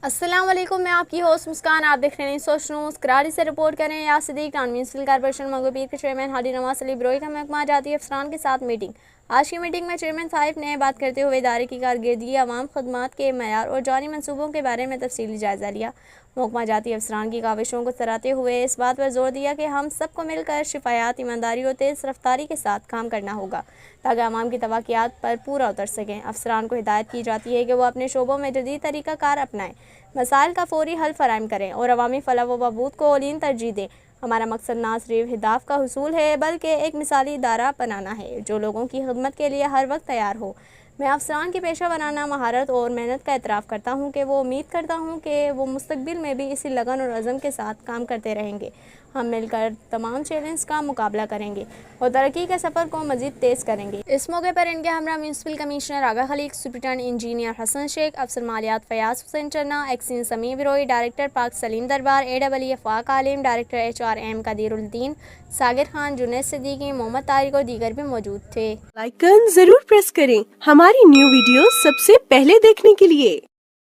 अस्सलाम वालेकुम, मैं आपकी होस्ट मुस्कान। आप देख रहे हैं सोच न्यूज़। कराची से रिपोर्ट करें या सिद्दीक। म्यूनसिपल कॉर्पोरेशन मंगोपीर के चेयरमैन हाजी नवाज अली बरोई का महकमा जाती अफसरान के साथ मीटिंग। आज की मीटिंग में चेयरमैन साहिब ने बात करते हुए इदारे की कारकर्दगी, अवाम खदमात के मयार और जारी मनसूबों के बारे में तफसीली जायज़ा लिया। महकमा जाती अफसरान की काविशों को सराहते हुए इस बात पर जोर दिया कि हम सबको मिलकर शिफायात, ईमानदारी और तेज़ रफ्तारी के साथ काम करना होगा ताकि अवाम की तवक्कुआत पर पूरा उतर सकें। अफसरान को हिदायत की जाती है कि वो अपने शोबों में जदीद तरीक़ा कार अपनाएं, मसाइल का फौरी हल फराहम करें और अवामी फलाह व बहबूद को औलीन तरजीह दें। हमारा मकसद ना सिर्फ अहदाफ का हुसूल है बल्कि एक मिसाली इदारा बनाना है जो लोगों की खिदमत के लिए हर वक्त तैयार हो। मैं अफसरान की पेशा वराना महारत और मेहनत का एतराफ़ करता हूँ कि वो उम्मीद करता हूँ कि वो मुस्तकबिल में भी इसी लगन और अज़म के साथ काम करते रहेंगे। हम मिलकर तमाम चैलेंज का मुकाबला करेंगे और तरक्की के सफ़र को मज़ीद तेज़ करेंगे। इस मौके पर इनके हमरा म्यूनसिपल कमिश्नर आगा खलीक, सुपरिटेंडेंट इंजीनियर हसन शेख, अफसर मालियात फयाज हुसैन चन्ना, एक्सीन समी बिरोई, डायरेक्टर पाक सलीम दरबार, AEE अफवाक आलिम, डायरेक्टर HRM कदीरुद्दीन, सागिर खान, जुनैद सिद्दीकी, मोहम्मद तारिक और दीगर भी मौजूद थे। आइकन जरूर प्रेस करें हमारी न्यू वीडियो सबसे पहले देखने के लिए।